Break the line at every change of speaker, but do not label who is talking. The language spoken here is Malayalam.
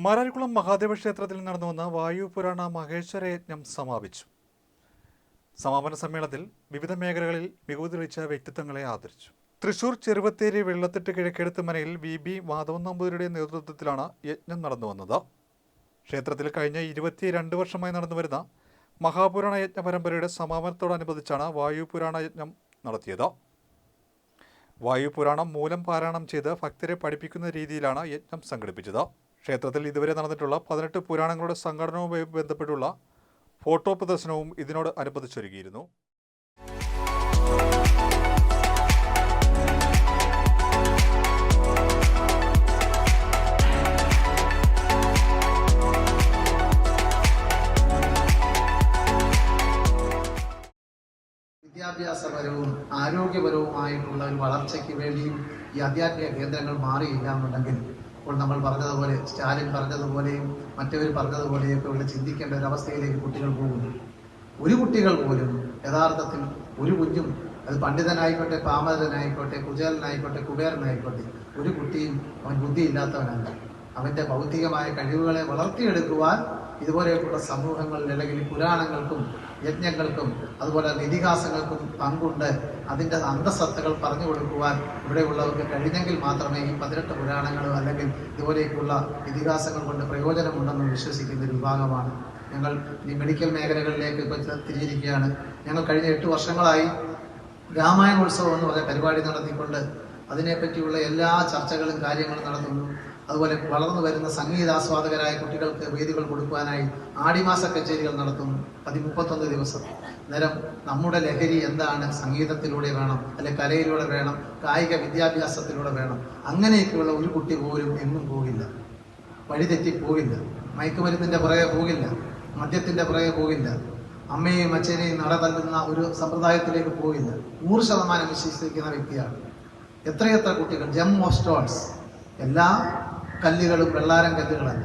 മാരാരിക്കുളം മഹാദേവ ക്ഷേത്രത്തിൽ നടന്നുവന്ന വായുപുരാണ മഹേശ്വര യജ്ഞം സമാപിച്ചു. സമാപന സമ്മേളനത്തിൽ വിവിധ മേഖലകളിൽ മികവ് തെളിയിച്ച വ്യക്തിത്വങ്ങളെ ആദരിച്ചു. തൃശൂർ ചെറുവത്തേരി വെള്ളത്തിട്ട് കിഴക്കെടുത്ത് മനയിൽ VB മാധവൻ നമ്പൂതിരിയുടെ നേതൃത്വത്തിലാണ് യജ്ഞം നടന്നുവന്നത്. ക്ഷേത്രത്തിൽ കഴിഞ്ഞ 22 വർഷമായി നടന്നുവരുന്ന മഹാപുരാണ യജ്ഞ പരമ്പരയുടെ സമാപനത്തോടനുബന്ധിച്ചാണ് വായുപുരാണ യജ്ഞം നടത്തിയത്. വായുപുരാണം മൂലം പാരായണം ചെയ്ത് ഭക്തരെ പഠിപ്പിക്കുന്ന രീതിയിലാണ് യജ്ഞം സംഘടിപ്പിച്ചത്. ക്ഷേത്രത്തിൽ ഇതുവരെ നടന്നിട്ടുള്ള 18 പുരാണങ്ങളുടെ സംഘടനവുമായി ബന്ധപ്പെട്ടുള്ള ഫോട്ടോ പ്രദർശനവും ഇതിനോട് അനുബന്ധിച്ചൊരുക്കിയിരുന്നു.
വിദ്യാഭ്യാസപരവും ആരോഗ്യപരവുമായിട്ടുള്ള ഒരു വളർച്ചയ്ക്ക് വേണ്ടിയും ഈ ആധ്യാത്മിക കേന്ദ്രങ്ങൾ മാറിയില്ല എന്നുണ്ടെങ്കിൽ ഇപ്പോൾ നമ്മൾ പറഞ്ഞതുപോലെ, സ്റ്റാലിൻ പറഞ്ഞതുപോലെയും മറ്റവർ പറഞ്ഞതുപോലെയൊക്കെ ഉള്ള ചിന്തിക്കേണ്ട ഒരവസ്ഥയിലേക്ക് കുട്ടികൾ പോകുന്നു. ഒരു കുട്ടികൾ പോലും യഥാർത്ഥത്തിൽ ഒരു കുഞ്ഞും, അത് പണ്ഡിതനായിക്കോട്ടെ, പാമരനായിക്കോട്ടെ, കുചേലനായിക്കോട്ടെ, കുബേരനായിക്കോട്ടെ, ഒരു കുട്ടിയും അവൻ ബുദ്ധിയില്ലാത്തവനല്ല. അവൻ്റെ ഭൗതികമായ കഴിവുകളെ വളർത്തിയെടുക്കുവാൻ ഇതുപോലെയുള്ള സമൂഹങ്ങളിൽ അല്ലെങ്കിൽ പുരാണങ്ങൾക്കും യജ്ഞങ്ങൾക്കും അതുപോലെ ഇതിഹാസങ്ങൾക്കും പങ്കുണ്ട്. അതിൻ്റെ അന്തസത്തകൾ പറഞ്ഞു കൊടുക്കുവാൻ ഇവിടെയുള്ളവർക്ക് കഴിഞ്ഞെങ്കിൽ മാത്രമേ ഈ 18 പുരാണങ്ങളും അല്ലെങ്കിൽ ഇതുപോലെയൊക്കെയുള്ള ഇതിഹാസങ്ങൾ കൊണ്ട് പ്രയോജനമുണ്ടെന്ന് വിശ്വസിക്കുന്ന ഒരു വിഭാഗമാണ് ഞങ്ങൾ. ഈ മെഡിക്കൽ മേഖലകളിലേക്ക് ഇപ്പോൾ തിരിയിരിക്കുകയാണ്. ഞങ്ങൾ കഴിഞ്ഞ 8 വർഷങ്ങളായി രാമായണോത്സവം എന്ന് പറഞ്ഞ പരിപാടി നടത്തിക്കൊണ്ട് അതിനെപ്പറ്റിയുള്ള എല്ലാ ചർച്ചകളും കാര്യങ്ങളും നടത്തുന്നു. അതുപോലെ വളർന്നു വരുന്ന സംഗീതാസ്വാദകരായ കുട്ടികൾക്ക് വേദികൾ കൊടുക്കുവാനായി ആടിമാസ കച്ചേരികൾ നടത്തുന്നു 31 ദിവസം. നേരം നമ്മുടെ ലഹരി എന്താണ്? സംഗീതത്തിലൂടെ വേണം, അല്ലെ കലയിലൂടെ വേണം, കായിക വിദ്യാഭ്യാസത്തിലൂടെ വേണം. അങ്ങനെയൊക്കെയുള്ള ഒരു കുട്ടി പോലും എങ്ങും പോകില്ല, വഴിതെറ്റി പോകില്ല, മയക്കുമരുന്നിൻ്റെ പുറകെ പോകില്ല, മദ്യത്തിൻ്റെ പുറകെ പോകില്ല, അമ്മയെയും അച്ഛനെയും നടതല്ലുന്ന ഒരു സമ്പ്രദായത്തിലേക്ക് പോകില്ല. 100% വിശ്വസിക്കുന്ന വ്യക്തിയാണ്. എത്രയെത്ര കുട്ടികൾ, ജം ഓഫ് സ്റ്റോൺസ്, എല്ലാ കല്ലുകളും വെള്ളാരം കല്ലുകളല്ല.